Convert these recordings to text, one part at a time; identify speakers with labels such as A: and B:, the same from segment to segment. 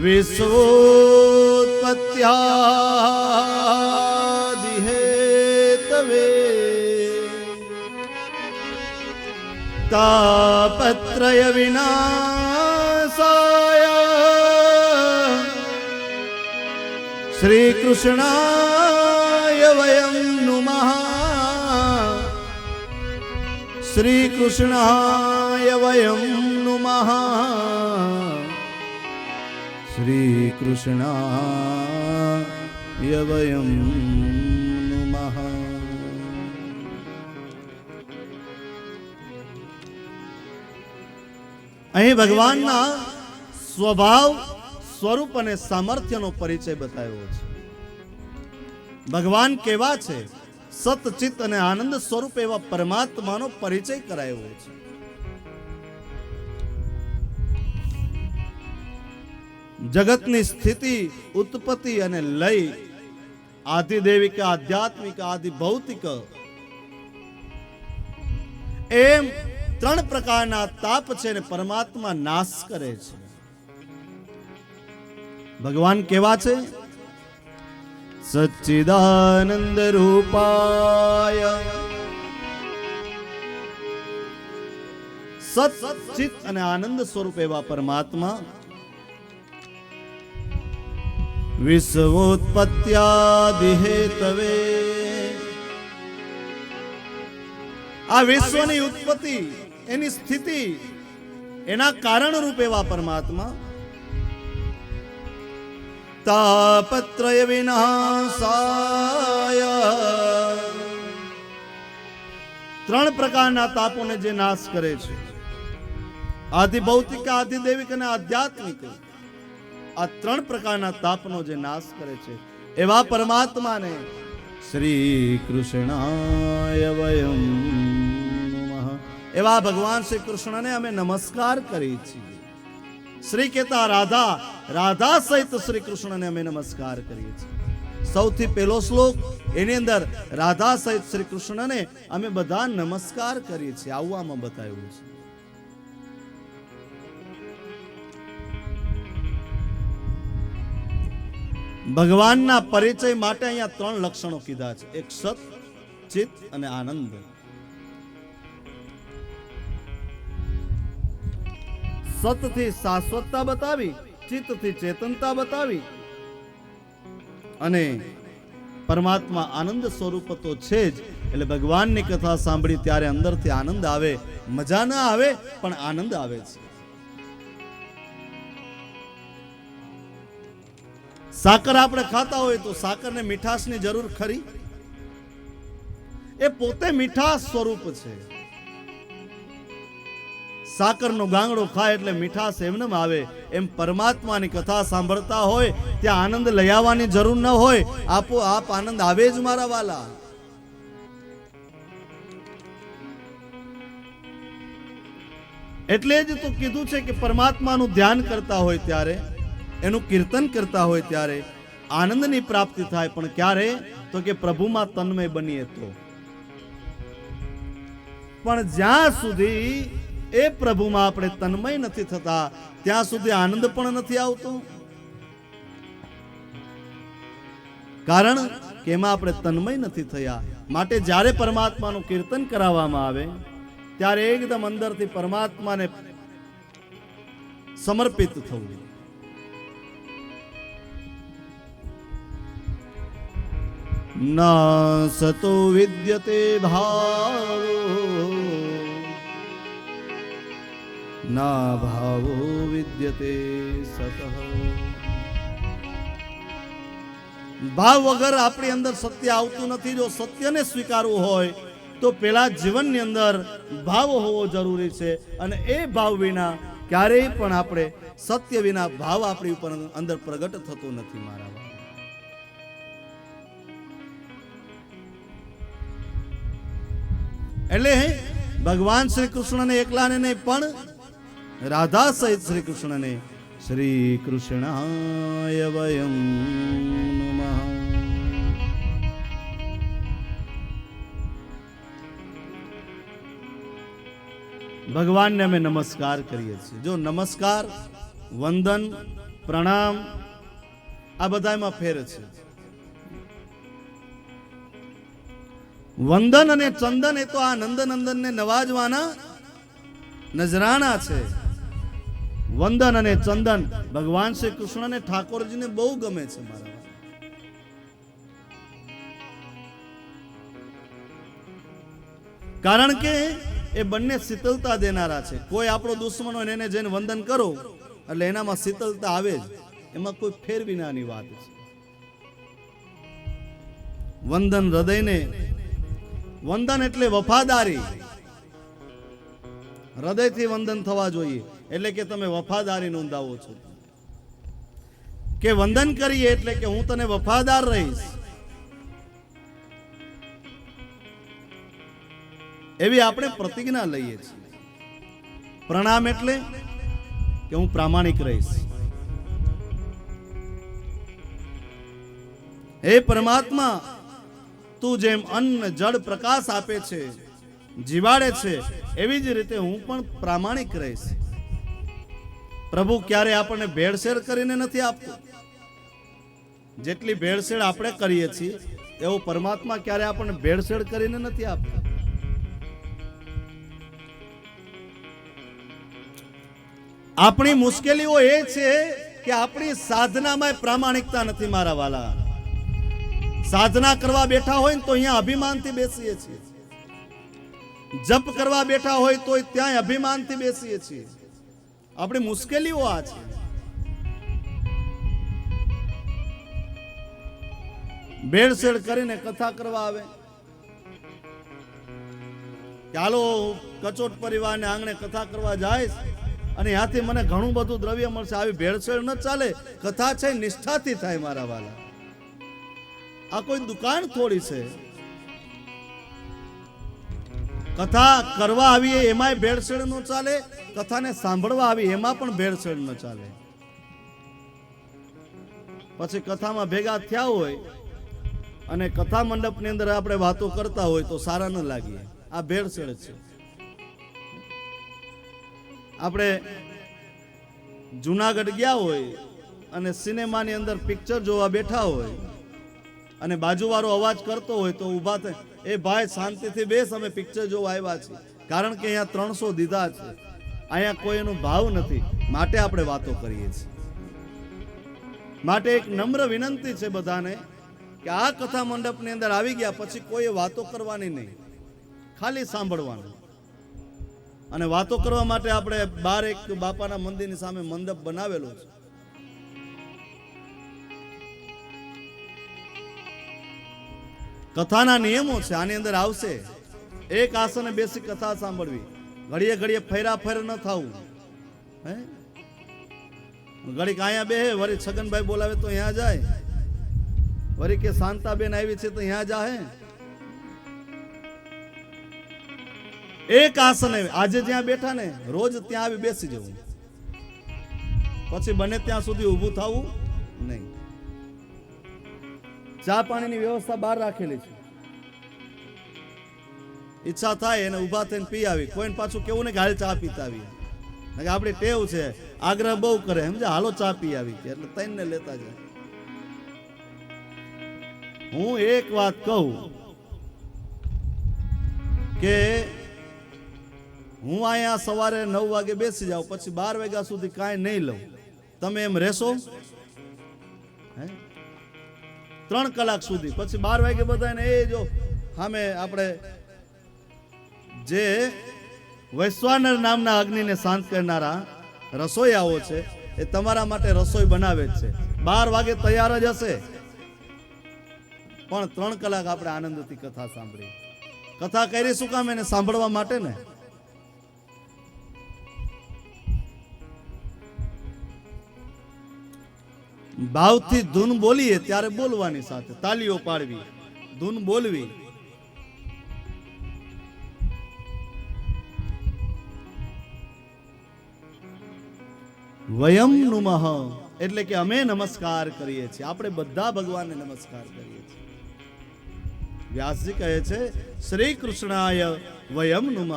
A: વિશ્વોત્પત્યાદિહેતવે તાપત્રય વિનાશાય શ્રી કૃષ્ણાય વયં નુમઃ શ્રી કૃષ્ણાય વયં નુમઃ શ્રી કૃષ્ણાય વયં નુમઃ. અહીં ભગવાનના સ્વભાવ સ્વરૂપ અને સામર્થ્યનો પરિચય બતાવ્યો છે. ભગવાન કેવા છે? સતચિત અને આનંદ સ્વરૂપ એવા પરમાત્માનો પરિચય કરાયો છે. જગતની સ્થિતિ, ઉત્પત્તિ અને લય, આધિદૈવિક, આધ્યાત્મિક, આદિ ભૌતિક, એમ ત્રણ પ્રકારના તાપ છે ને પરમાત્મા નાશ કરે છે. ભગવાન કેવા છે? સચ્ચિદાનંદ રૂપાય, સચ્ચિત અને આનંદ સ્વરૂપ એવા પરમાત્મા વિશ્વોત્પત્યાદિહેતવે, આ વિશ્વની ઉત્પત્તિ, એની સ્થિતિ, એના કારણ રૂપ એવા પરમાત્મા તાપત્રય વિનાશાય, ત્રણ પ્રકારના તાપોને જે નાશ કરે છે, આદિ ભૌતિક, આદિ દૈવિક અને આધ્યાત્મિક, આ ત્રણ પ્રકારના તાપનો જે નાશ કરે છે એવા પરમાત્માને શ્રી કૃષ્ણાય વયં નમઃ, એવા ભગવાન શ્રી કૃષ્ણને અમે નમસ્કાર કરીએ છીએ. શ્રી કેતા રાધા, રાધા સહિત શ્રી કૃષ્ણને અમે નમસ્કાર કરીએ છીએ. સૌથી પહેલો શ્લોક એની અંદર રાધા સહિત શ્રી કૃષ્ણને અમે બધા નમસ્કાર કરીએ છીએ, આવું આમાં બતાવ્યું છે. ભગવાનના પરિચય માટે અહીંયા ત્રણ લક્ષણો કીધા છે. એક સત, ચિત અને આનંદ. સતથી શાશ્વતતા બતાવી, ચિત્તથી ચેતનતા બતાવી અને પરમાત્મા આનંદ સ્વરૂપ તો છે જ. એટલે ભગવાનની કથા સાંભળી ત્યારે અંદરથી આનંદ આવે, મજા ના આવે પણ આનંદ આવે છે. સાકર આપણે ખાતા હોય તો સાકરને મીઠાશની જરૂર ખરી? એ પોતે મીઠાશ સ્વરૂપ છે. સાકરનો ગાંગડો ખાય એટલે મીઠાશ એમને આવે. એમ પરમાત્માની કથા સાંભળતા હોય ત્યાં આનંદ લઈ આવવાની જરૂર ન હોય, આપોઆપ આનંદ આવે જ મારા વાલા. એટલે જ તો કીધું છે કે પરમાત્માનું ધ્યાન કરતા હોય ત્યારે, એનું કીર્તન કરતા હોય ત્યારે આનંદની પ્રાપ્તિ થાય. પણ ક્યારે? તો કે પ્રભુમાં તન્મય બનીએ તો. પણ જ્યાં સુધી એ પ્રભુમાં આપણે તન્મય નથી થતા ત્યાં સુધી આનંદ પણ નથી આવતો. કારણ કે એમાં આપણે તન્મય નથી થયા. માટે જ્યારે પરમાત્માનું કીર્તન કરાવવામાં આવે ત્યારે એકદમ અંદરથી પરમાત્માને સમર્પિત થવું. ના સતો વિદ્યતે ભાવો, ના ભાવો વિદ્યતે સતઃ. ભાવ વગર આપણી અંદર સત્ય આવતું નથી. જો સત્યને સ્વીકારવું હોય તો પેલા જીવનની અંદર ભાવ હોવો જરૂરી છે. અને એ ભાવ વિના ક્યારેય પણ આપણે સત્ય વિના ભાવ આપણી ઉપર અંદર પ્રગટ થતો નથી મારા. એટલે ભગવાન શ્રી કૃષ્ણને એકલાને નહીં પણ રાધા સહિત શ્રી કૃષ્ણને શ્રી કૃષ્ણાય વયં નમઃ. ભગવાનને અમે નમસ્કાર કરીએ છીએ. જો નમસ્કાર, વંદન પ્રણામ, આ બધામાં ફેર છે. વંદન અને ચંદન એ તો આ નંદનંદનને નવાજવાના નજરાણા છે. વંદન અને ચંદન ભગવાન શ્રી કૃષ્ણને ઠાકોરજીને બહુ ગમે છે મારા. કારણ કે એ બંને શીતળતા દેનારા છે. કોઈ આપણો દુશ્મન હોય એને જઈને વંદન કરો એટલે એનામાં શીતળતા આવે જ, એમાં કોઈ ફેર વિનાની વાત છે. વંદન હૃદયને, વંદન એટલે વફાદારી, હૃદયથી વંદન થવા જોઈએ. એટલે કે તમે વફાદારી નોંધાવો છો, કે વંદન કરીએ એટલે કે હું તને વફાદાર રહીશ, એવી આપણે પ્રતિજ્ઞા લઈએ છીએ. પ્રણામ એટલે કે હું પ્રામાણિક રહીશ. હે પરમાત્મા, તું જેમ અન્ન જળ પ્રકાશ આપે છે, જીવાડે છે, એવી જ રીતે હું પણ પ્રામાણિક રહીશ. પ્રભુ ક્યારે આપણને ભેળસેળ કરીને નથી આપતો. જેટલી ભેળસેળ આપણે કરીએ છીએ એવો પરમાત્મા ક્યારે આપણને ભેળસેળ કરીને નથી આપતો. આપણી મુશ્કેલીઓ એ છે કે આપણી સાધનામાં પ્રામાણિકતા નથી મારા વાલા. સાધના કરવા બેઠા હોય ને તો અહીંયા અભિમાનથી બેસીએ છીએ, જપ કરવા બેઠા હોય તો ત્યાં અભિમાનથી બેસીએ છીએ. આપણી મુશ્કેલીઓ આ છે. ભેળસેળ કરીને કથા કરવા આવે, ચાલો કચોટ પરિવારને આંગણે કથા કરવા જાય અને ત્યાંથી મને ઘણું બધું દ્રવ્ય મળશે. આવી ભેળસેળ ન ચાલે. કથા છે નિષ્ઠાથી થાય મારા વાલા. આ કોઈ દુકાન થોડી છે. કથા કરવા આવીએ એમાંય ભેળસેળ ન ચાલે, કથાને સાંભળવા આવી એમાં પણ ભેળસેળ ન ચાલે. પછી કથામાં ભેગા થયા હોય અને કથા મંડપની અંદર આપણે વાતો કરતા હોય તો સારા ન લાગીએ. આ ભેળસેળ છે. આપણે જુનાગઢ ગયા હોય અને સિનેમાની અંદર પિક્ચર જોવા બેઠા હોય અને બાજુવાળો અવાજ કરતો હોય તો ઊભા થાય, એ ભાઈ શાંતિથી બેસ, અમે પિક્ચર જોવા આવ્યા છીએ. કારણ કે અહીંયા 300 દીધા છે, અહીંયા કોઈ એનો ભાવ નથી, માટે આપણે વાતો કરીએ છીએ. માટે એક નમ્ર વિનંતી છે બધાને કે આ કથા મંડપની અંદર આવી ગયા પછી કોઈ વાતો કરવાની નહીં, ખાલી સાંભળવાનું. અને વાતો કરવા માટે આપણે બાર એક બાપાના મંદિરની સામે મંડપ બનાવેલો છે. કથાના નિયમો છે, આની અંદર આવશે. એક આસને બેસી કથા સાંભળવી, ઘડીએ ઘડીએ ફેરા ફેર ન થવું. હે ઘડીક અહીંયા બે, વળી છગનભાઈ બોલાવે તો અહીંયા જાય, વળી કે શાંતાબેન આવી છે તો અહીંયા જાય. એક આસને આજે જ્યાં બેઠા ને રોજ ત્યાં આવી બેસી જવું, પછી બને ત્યાં સુધી ઊભું થવું નહીં. ચા પાણીની વ્યવસ્થા બહાર રાખેલી છે, ઈચ્છા થાય એને ઊભા થઈને પી આવી. કોઈને પાછું કેવું ને કે હાલ ચા પીતા આવી, આપણી ટેવ છે, આગ્રહ બહુ કરે, સમજે હાલો ચા પી આવી, એટલે તઈને લેતા જાય. હું એક વાત કહું કે હું અહીંયા સવારે 9 વાગે બેસી જાઉં, પછી 12 વાગ્યા સુધી કાંઈ નહીં લઉં. તમે એમ રહેશો? 3 કલાક સુધી, પછી 12 વાગે બધાને એ જો સામે આપણે જે વૈશ્વાનર નામના અગ્નિને શાંત કરનારા રસોઈયાઓ છે એ તમારા માટે રસોઈ બનાવે જ છે. 12 વાગે તૈયાર જ હશે, પણ 3 કલાક આપણે આનંદથી કથા સાંભળી. કથા કરી શું કામ? એને સાંભળવા માટે ને. ભાવથી ધૂન બોલીએ ત્યારે બોલવાની સાથે તાલીઓ પાડવી, ધૂન બોલવી. વયમ નુમઃ એટલે કે અમે નમસ્કાર કરીએ છીએ. આપણે બધા ભગવાનને નમસ્કાર કરીએ છીએ. વ્યાસજી કહે છે શ્રી કૃષ્ણાય વયમ નુમઃ.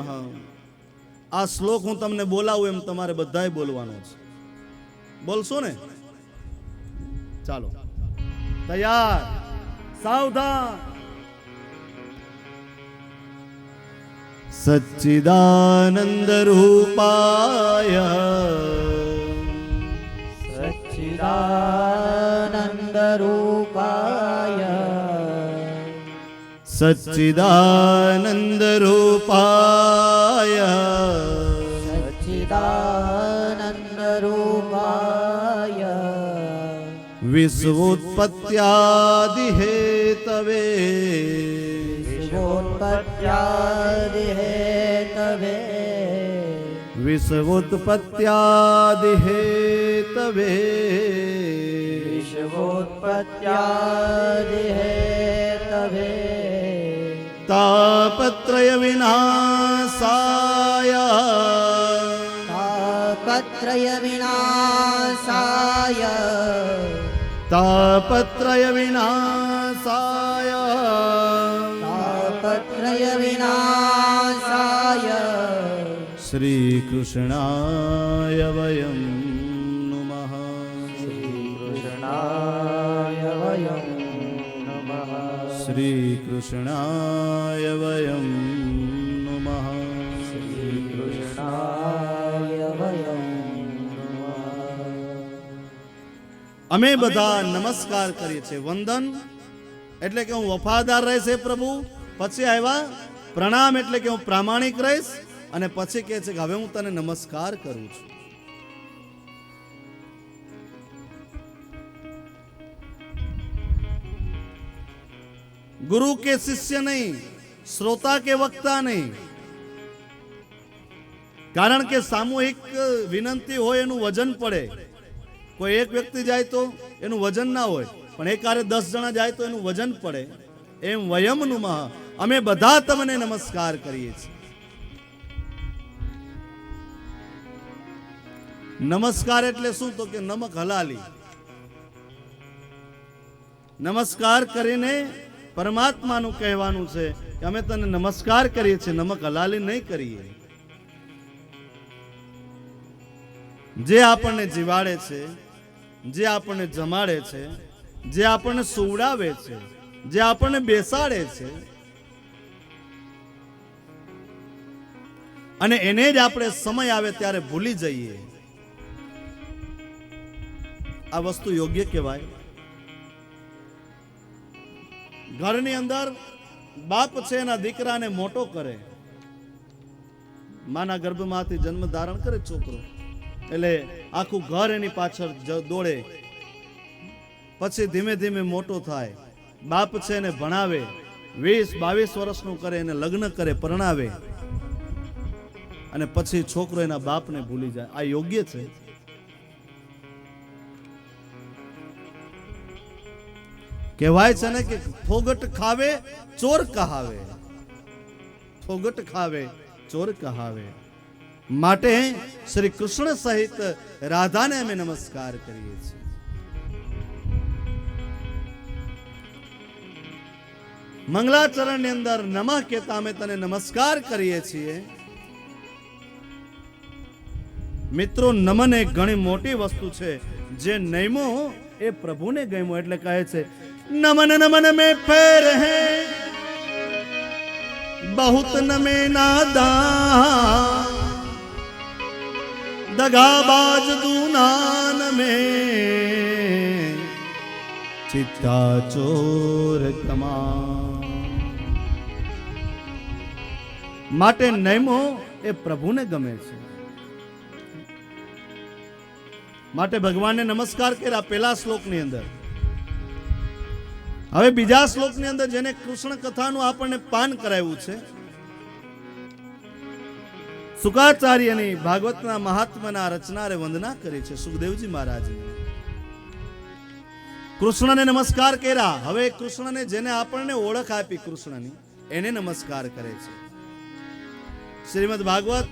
A: આ શ્લોક હું તમને બોલાવું એમ તમારે બધાએ બોલવાનો છે. બોલશો ને? ચાલો તૈયાર, સાવધાન. સચ્ચિદાનંદ રૂપાય
B: સચ્ચિદાનંદ રૂપાય
A: સચ્ચિદાનંદ રૂપાય
B: સચ્ચિદાનંદ રૂપાય
A: વિશ્વોત્પત્યાદિ હેતવે
B: વિશ્વોત્પત્યાદિ હેતવે
A: વિશ્વોત્પત્યાદિ હેતવે
B: વિશ્વોત્પત્યાદિ હેતવે
A: તાપત્રય વિનાશાય
B: તાપત્રય વિનાશાય
A: તાપત્રય વિનાશાય
B: તાપત્રય વિનાશાય
A: શ્રી કૃષ્ણાય વયમ નમઃ.
B: કૃષ્ણાય વયં નમઃ
A: શ્રી કૃષ્ણાય વયમ નમઃ.
B: કૃષ્ણાય વયં નમઃ.
A: અમે બધા નમસ્કાર કરીએ છીએ. વંદન એટલે કે હું વફાદાર રહીશ હે પ્રભુ, પછી આવ્યા પ્રણામ એટલે કે હું પ્રામાણિક રહીશ, અને પછી કહે છે કે હવે હું તને નમસ્કાર કરું છું. ગુરુ કે શિષ્ય નહીં, શ્રોતા કે વક્તા નહીં. કારણ કે સામૂહિક વિનંતી હોય એનું વજન પડે. કોઈ એક વ્યક્તિ જાય તો એનું વજન ના હોય, પણ એકારે 10 જણા જાય તો એનું વજન પડે. એમ વયમ નમઃ, અમે બધા તમને નમસ્કાર કરીએ છીએ. નમસ્કાર એટલે શું? તો કે નમક હલાલી. નમસ્કાર કરીને પરમાત્માનું કહેવાનું છે કે અમે તને નમસ્કાર કરીએ છીએ, નમક હલાલી નહીં કરીએ. જે આપણને જીવાડે છે, જે આપણને જમાડે છે, જે આપણને સુવડાવે છે, જે આપણને બેસાડે છે, અને એને જ આપણે સમય આવે ત્યારે ભૂલી જઈએ, આ વસ્તુ યોગ્ય કહેવાય? ઘરની અંદર બાપ છે એના દીકરાને મોટો કરે, માના ગર્ભમાંથી જન્મ ધારણ કરે છોકરો, એટલે આખું ઘર એની પાછળ દોડે. પછી ધીમે ધીમે મોટો થાય, બાપ છે એને ભણાવે, 20-22 વર્ષનું કરે, એને લગ્ન કરે, પરણાવે, અને પછી છોકરો એના બાપને ભૂલી જાય. આ યોગ્ય છે? કહેવાય છે ને કે ફોગટ ખાવે ચોર કહાવે, ફોગટ ખાવે ચોર કહાવે. માટે શ્રી કૃષ્ણ સહિત રાધાને અમે નમસ્કાર કરીએ છીએ. મંગલાચરણની અંદર નમઃ કહેતા અમે તને નમસ્કાર કરીએ છીએ. મિત્રો, નમન એક ઘણી મોટી વસ્તુ છે. જે નમ્યો એ પ્રભુને ગમ્યો, એટલે કહે છે નમન નમન में फेर है बहुत नमे नादान दगाबाज दूनान में चित्ता चोर कमान. માટે નમ્યો એ પ્રભુને ગમે છે. માટે ભગવાનને નમસ્કાર કર્યા પહેલા શ્લોકની અંદર. હવે બીજા શ્લોકની અંદર જેને કૃષ્ણ કથાનું આપણને પાન કરાવ્યું છે, સુકાચાર્યની ભાગવતના મહાત્માના રચનારે વંદના કરી છે સુખદેવજી મહારાજને. કૃષ્ણને નમસ્કાર કર્યા. હવે કૃષ્ણને જેને આપણને ઓળખ આપી કૃષ્ણની, એને નમસ્કાર કરે છે. શ્રીમદ ભાગવત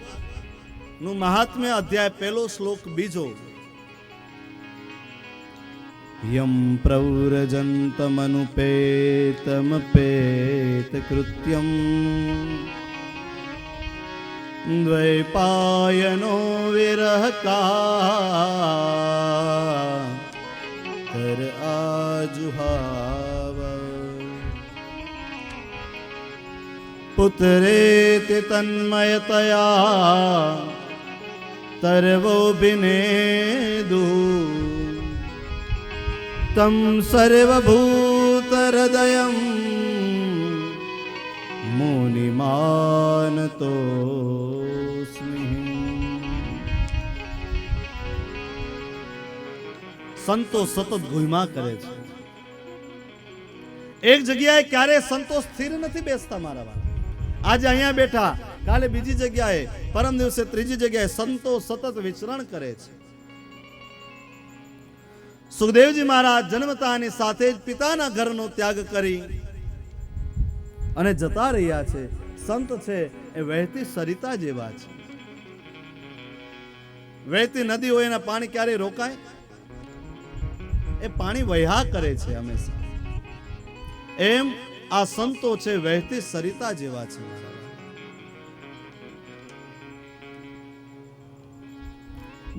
A: નું મહાત્મ્ય અધ્યાય 1 શ્લોક 2. યમ પ્રવ્રજંતમનુપેતમપેત કૃત્યમ દ્વૈપાયનો વિરહકા તર जुहाव पुत्रेति तन्मयतया तरवो बिनेदु तं सर्वभूतहृदयं मुनिमानतोऽस्मि। સંતો સતત ગુલમા કરે છે. એક જગ્યાએ ક્યારે સંતો સ્થિર નથી બેસતા મારા વાળા. આજે અહીંયા બેઠા, કાલે બીજી જગ્યાએ, પરમ દિવસે ત્રીજી જગ્યાએ સંતો સતત વિચરણ કરે છે. સુખદેવજી મહારાજ જન્મતાની સાથે જ પિતાના ઘરનો ત્યાગ કરી અને જતા રહ્યા છે. સંત છે એ વહેતી સરિતા જેવા છે. વહેતી નદી હોય એના પાણી ક્યારે રોકાય? એ પાણી વહ્યા કરે છે હંમેશા. એમ આ સંતો છે વહેતી સરિતા જેવા છે.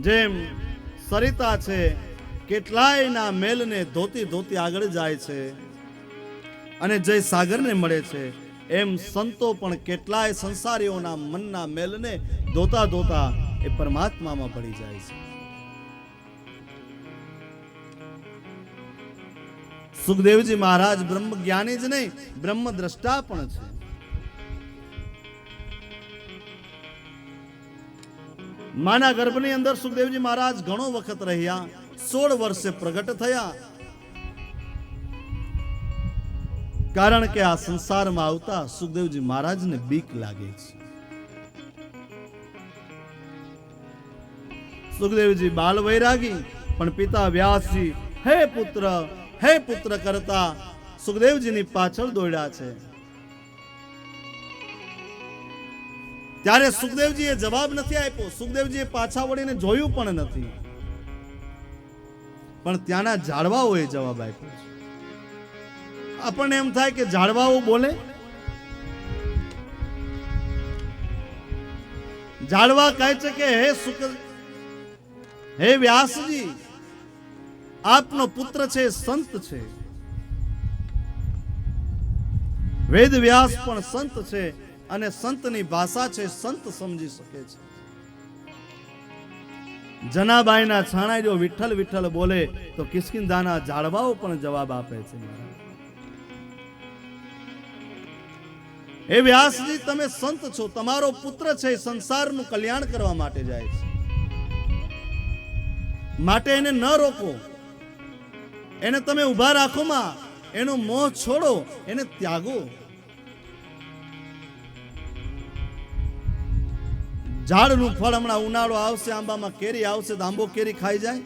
A: જેમ સરિતા છે કેટલાયના મેલને ધોતી ધોતી આગળ જાય છે અને જય સાગરને મળે છે, એમ સંતો પણ કેટલાય સંસારીઓના મનના મેલને ધોતા ધોતા એ પરમાત્મામાં ભળી જાય છે. સુખદેવજી મહારાજ બ્રહ્મ જ્ઞાની જ નહીં, બ્રહ્મ દ્રષ્ટા પણ છે. માના ગર્ભની અંદર સુખદેવજી મહારાજ ઘણો વખત રહ્યા. 16 વર્ષે પ્રગટ થયા. કારણ કે આ સંસારમાં આવતા સુખદેવજી મહારાજને બીક લાગે છે. સુખદેવજી બાલ વૈરાગી, પણ પિતા વ્યાસજી હે પુત્ર કરતા સુખદેવજીની પાછળ દોડ્યા છે. ત્યારે સુખદેવજીએ જવાબ નથી આપ્યો. સુખદેવજીએ પાછા વળીને જોયું પણ નથી, પણ ત્યાંના ઝાડવાઓએ જવાબ આપ્યો છે. આપણને એમ થાય કે ઝાડવાઓ બોલે. ઝાડવા કહે છે કે હે વ્યાસજી, આપનો પુત્ર છે, સંત છે. વેદ વ્યાસ પણ સંત છે અને સંતની ભાષા છે, સંત સમજી શકે છે. જનાબાઈના છાણા જો વિઠ્ઠલ વિઠ્ઠલ બોલે તો કિષ્કિંધાના ઝાડવાઓ પણ જવાબ આપે છે. હે વ્યાસજી, તમે સંત છો, તમારો પુત્ર છે, સંસારનું કલ્યાણ કરવા માટે જાય છે, માટે એને ન રોકો, એને તમે ઉભા રાખો માં, એનો મોહ છોડો, એને ત્યાગો. ઝાડનું ફળ હમણાં ઉનાળો આવશે, આંબામાં કેરી આવશે તો આંબો કેરી ખાઈ જાય?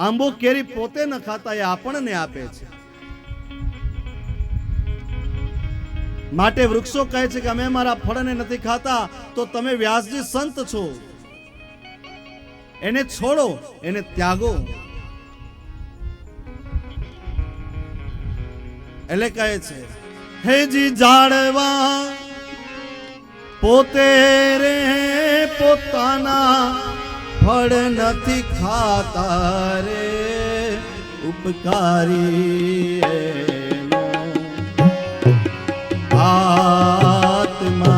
A: આંબો કેરી પોતે ન ખાતા, એ આપણને આપે છે. માટે વૃક્ષો કહે છે કે અમે મારા ફળને નથી ખાતા, તો તમે વ્યાસજી સંત છો, એને છોડો, એને ત્યાગો. એટલે કહે છે હેજી ઝાડવા પોતે રે પોતાના ફળ નથી ખાતા રે, ઉપકારી એનો આત્મા.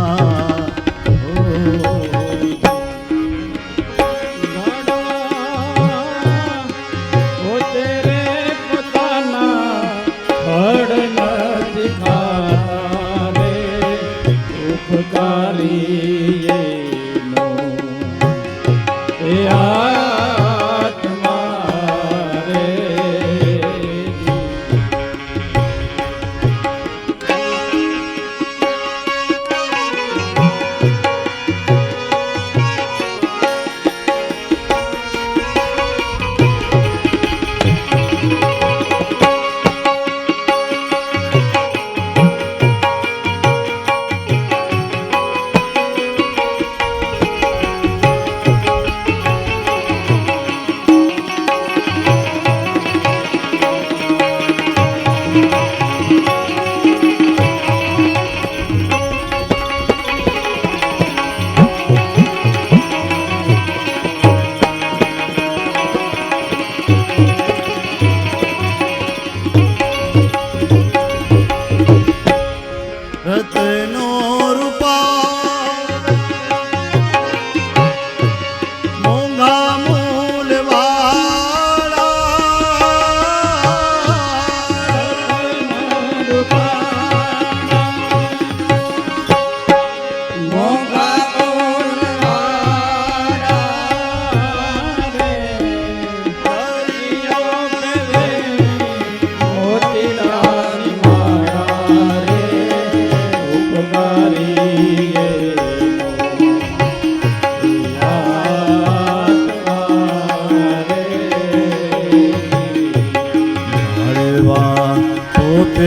A: એ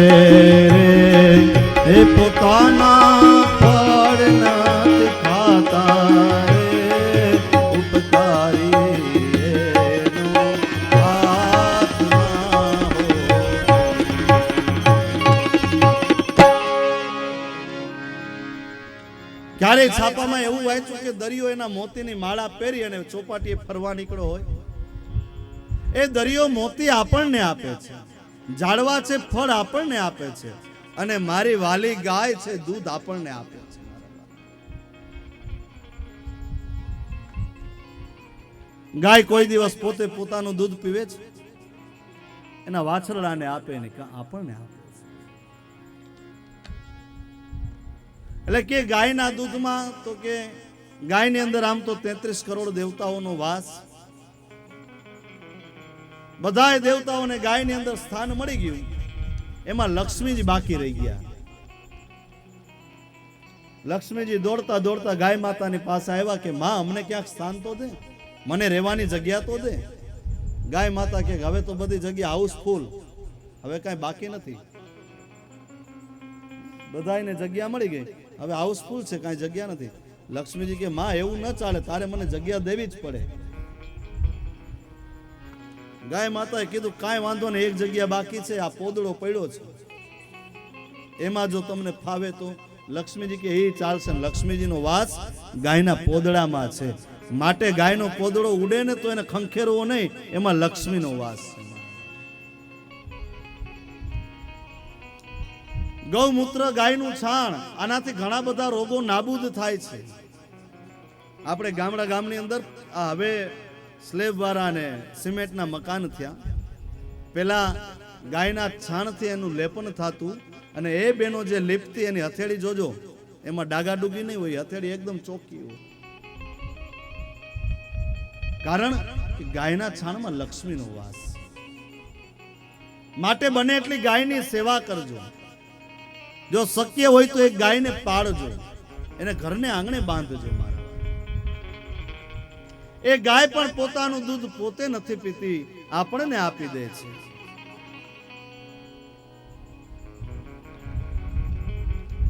A: પોતાના ફળ નથી ખાતા રે ઉપકારી એનો આત્મા હો. ક્યારેય છાપામાં એવું વાંચ્યું કે દરિયો એના મોતીની માળા પહેરી અને ચોપાટીએ ફરવા નીકળ્યો હોય. એ દરિયો મોતી આપણને આપે છે, ઝાડવા છે ફળ આપણને આપે છે, અને મારી વાલી ગાય છે દૂધ આપણને આપે છે. ગાય કોઈ દિવસ પોતે પોતાનું દૂધ પીવે છે? એના વાછરડાને આપે ને આપણને આપે છે. એટલે કે ગાયના દૂધમાં તો કે ગાયની અંદર આમ તો 33 કરોડ દેવતાઓનો વાસ, બધાય દેવતાઓને ગાયની અંદર સ્થાન મળી ગયું. એમાં લક્ષ્મીજી બાકી રહી ગયા. લક્ષ્મીજી દોડતા દોડતા ગાય માતાની પાસે આવ્યા કે માં અમને ક્યાંક સ્થાન તો દે, મને રહેવાની જગ્યા તો દે. ગાય માતા કે હવે તો બધી જગ્યા હાઉસફુલ, હવે કાંઈ બાકી નથી. બધાને જગ્યા મળી ગઈ, હવે હાઉસફુલ છે, કાંઈ જગ્યા નથી. લક્ષ્મીજી કે માં એવું ન ચાલે, તારે મને જગ્યા દેવી જ પડે. ગાય માતાએ કીધું કાંઈ વાંધો ને, એક જગ્યા બાકી છે, આ પોદળો પડ્યો છે, એમાં જો તમને ફાવે તો. લક્ષ્મીજી કે એ ચાલશે. લક્ષ્મીજીનો વાસ ગાયના પોદળામાં છે, માટે ગાયનો પોદળો ઉડે ને તો એને ખંખેરવો નહીં, એમાં લક્ષ્મીનો વાસ છે. ગૌમૂત્ર, ગાયનું છાણ, આનાથી ઘણા બધા રોગો નાબૂદ થાય છે. આપણે ગામની અંદર હવે સ્લેબ વાળા ને સિમેન્ટના મકાન થયા. પેલા ગાયના છાણથી એનું લેપન થતું, અને એ બેનો જે લીપતી એની હથેળી જોજો, એમાં ડાગાડુગી નહીં હોય, હથેળી એકદમ ચોખ્ખી હોય. કારણ કે ગાયના છાણમાં લક્ષ્મીનો વાસ. માટે બને એટલી ગાયની સેવા કરજો. જો શક્ય હોય તો એક ગાયને પાળજો, એને ઘરને આંગણે બાંધજો. એ ગાય પણ પોતાનું દૂધ પોતે નથી પીતી, આપણને આપી દે છે.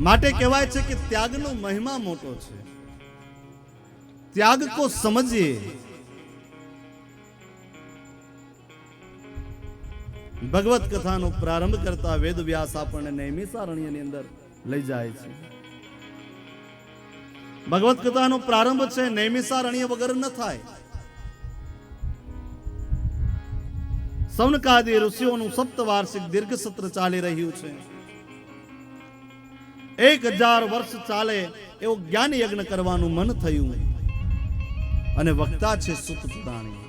A: માટે કહેવાય છે કે ત્યાગનો મહિમા મોટો છે. ત્યાગ કો સમજીએ. ભગવત કથાનો પ્રારંભ કરતા વેદ વ્યાસ આપણને નૈમિષારણ્યની અંદર લઈ જાય છે. ભગવત કથાનો પ્રારંભ છે, નૈમિષારણ્ય વગર ન થાય. સૌનકાદી ઋષિઓનું સપ્તવાર્ષિક દીર્ઘ સત્ર ચાલી રહ્યું છે. 1000 વર્ષ ચાલે એવું જ્ઞાન યજ્ઞ કરવાનું મન થયું, અને વક્તા છે સુત પુરાણી.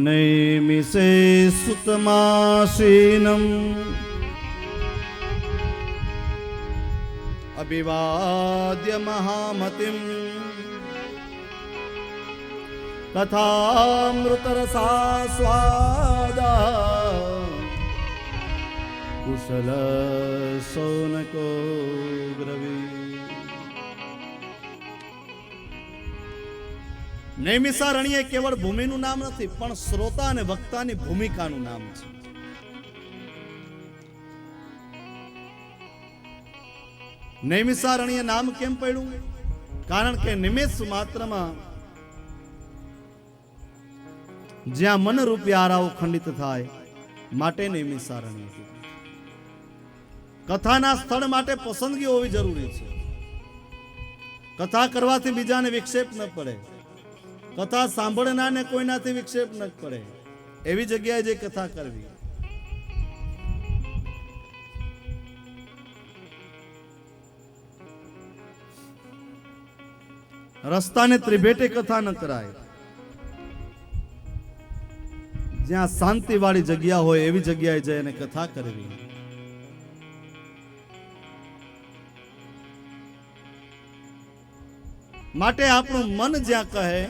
A: નૈમિષે સુતમાસીનમ અભિવાદ્ય મહામતિમ તથામૃતરસાસ્વાદા કુશલ સૌનકો બ્રવી. નૈમિષારણ્ય કેવળ ભૂમિનું નામ નથી, પણ શ્રોતા અને વક્તાની ભૂમિકાનું નામ છે. નૈમિષારણ્ય નામ કેમ પડ્યું? કારણ કે નિમેષ માત્રમાં જ્યાં મનરૂપી આરાઓ ખંડિત થાય, માટે નૈમિષારણ્ય. કથાના સ્થળ માટે પસંદગી હોવી જરૂરી છે. કથા કરવાથી બીજાને વિક્ષેપ ન પડે, કથા સાંભળનારને કોઈનાથી વિક્ષેપ ન પડે, એવી જગ્યાએ જે કથા કરવી. રસ્તાને ત્રિભેટે કથા ન કરાય. જ્યાં શાંતિ વાળી જગ્યા હોય એવી જગ્યાએ જઈને કથા કરવી. માટે આપણું મન જ્યાં કહે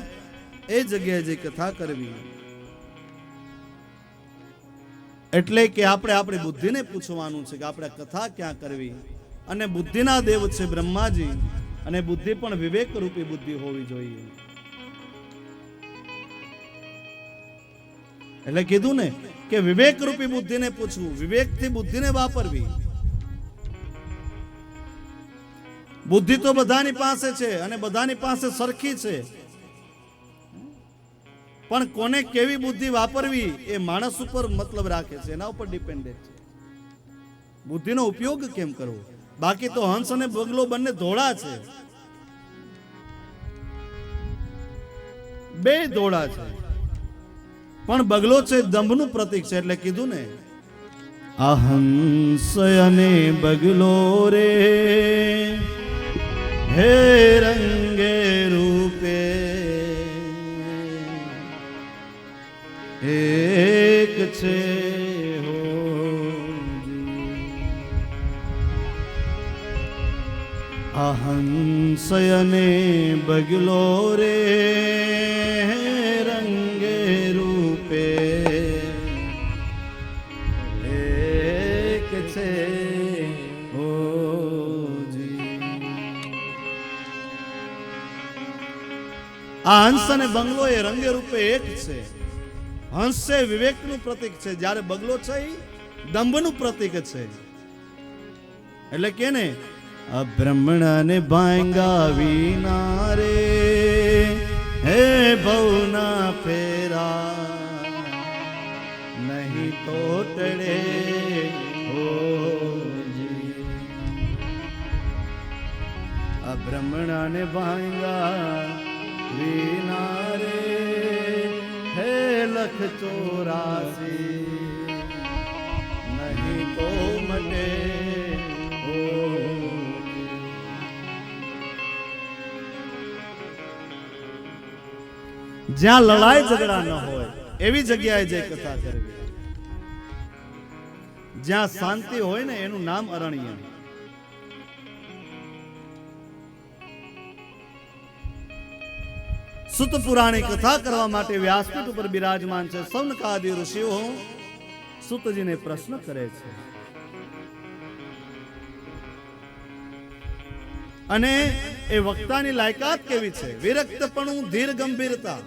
A: એ જગ્યાએ જે કથા કરવી. એટલે કે આપણે આપણી બુદ્ધિને પૂછવાનું છે કે આપણે કથા ક્યાં કરવી. અને બુદ્ધિના દેવ છે બ્રહ્માજી, અને બુદ્ધિ પણ વિવેક રૂપી બુદ્ધિ હોવી જોઈએ. એટલે કીધું ને કે વિવેક રૂપી બુદ્ધિને પૂછવું, વિવેકથી બુદ્ધિને વાપરવી. બુદ્ધિ તો બધાની પાસે છે અને બધાની પાસે સરખી છે, પણ કોને કેવી બુદ્ધિ વાપરવી એ માણસ ઉપર મતલબ રાખે છે, એના ઉપર ડિપેન્ડેન્ટ છે. બુદ્ધિનો ઉપયોગ કેમ કરવો? બાકી તો હંસ અને બગલો બંને ધોળા છે, બે ધોળા છે, પણ બગલો છે દંભનું પ્રતીક છે. એટલે કીધું ને આ હંસ અને બગલો રે હે રંગે રૂપે એક છે હો આ હંસ અને બગલો રે રંગે રૂપે એક છે હો આ હંસ અને બંગલો એ રંગે રૂપે એક છે. હંસ છે વિવેકનું પ્રતીક છે, જ્યારે બગલો છે એ દંભનું પ્રતીક છે. એટલે કે ને બ્રહ્મણ ભાંગા વિના રે હે ભવના ફેરા નહીં તો ટળે હોજી. બ્રહ્મણ ભાંગા વિના રે હે લખ 84 નહીં તો મટે. જ્યાં લડાઈ ઝઘડા ન હોય એવી જગ્યાએ જે કથા કરવી, જ્યાં શાંતિ હોય ને એનું નામ અરણ્ય. સુત પુરાણી કથા કરવા માટે વ્યાસપીઠ ઉપર બિરાજમાન છે સૌનકાદિ ઋષિઓ સુતજીને પ્રશ્ન કરે છે, અને એ વક્તાની લાયકાત કેવી છે? વિરક્તપણું, ધીર ગંભીરતા,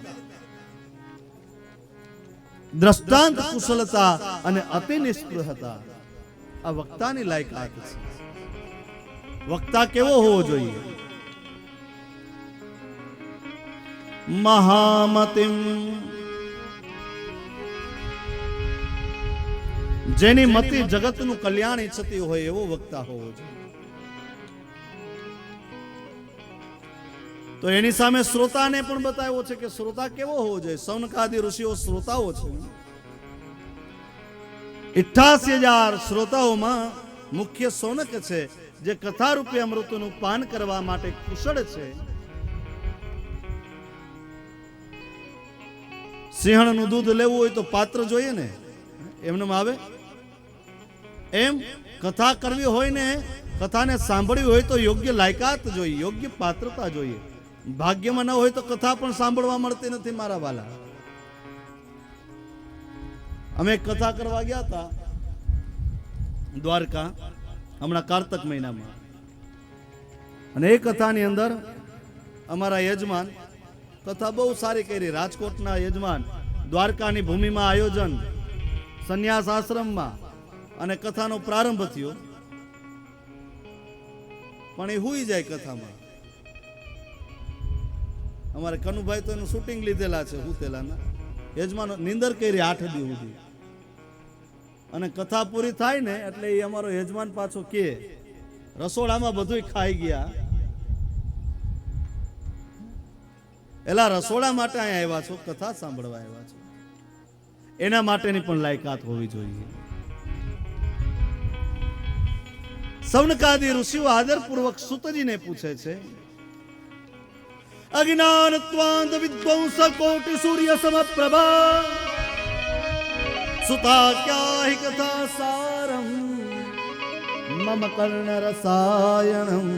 A: દ્રષ્ટાંત કુશળતા અને અતિ નિષ્પૃહતા આ વક્તાની લાયકાત છે. વક્તા કેવો હોવો જોઈએ? મહામતિમ, જેની મતિ જગતનું કલ્યાણ ઈચ્છતી હોય એવો વક્તા હોવો જોઈએ. તો એની સામે શ્રોતાને પણ બતાવ્યો છે કે શ્રોતા કેવો હોવો જોઈએ. સૌનકાદિ ઋષિઓ શ્રોતાઓ છે. 88,000 શ્રોતાઓમાં મુખ્ય સૌનક છે, જે કથા રૂપી અમૃતનું પાન કરવા માટે કુશળ છે. સિંહણનું દૂધ લેવું હોય તો પાત્ર જોઈએ ને, એમને આવે એમ કથા કરવી હોય ને, કથાને સાંભળવી હોય તો યોગ્ય લાયકાત જોઈએ, યોગ્ય પાત્રતા જોઈએ. ભાગ્યમાં ન હોય તો કથા પણ સાંભળવા મળતી નથી મારા વાલા. અમે કથા કરવા ગયા હતા દ્વારકા હમણાં કાર્તક મહિનામાં, અને એ કથાની અંદર અમારા યજમાન કથા બહુ સારી કરી. રાજકોટના યજમાન, દ્વારકાની ભૂમિમાં આયોજન, સંન્યાસ આશ્રમમાં, અને કથાનો પ્રારંભ થયો. પણ એ હુઈ જાય કથામાં. અમારે કનુભાઈ તો એનું શૂટિંગ લીધેલા છે હુતેલાના. યજમાનો નિંદર કરી 8 દી સુધી, અને કથા પૂરી થાય ને એટલે એ અમારો યજમાન પાછો કે રસોડામાં બધું ખાઈ ગયા. એલા રસોડા માટે અહીંયા આવ્યા છો, કથા સાંભળવા આવ્યા છો. એના માટેની પણ લાયકાત હોવી જોઈએ. સૌનકાદિ ઋષિઓ આદરપૂર્વક સુતજીને પૂછે છે, અજ્ઞાનત્વાંત વિદ્વાંસ કોટિ સૂર્ય સમપ્રભા સુતા ક્યા હિ કથા સારમ મમ કર્ણ રસાયણમ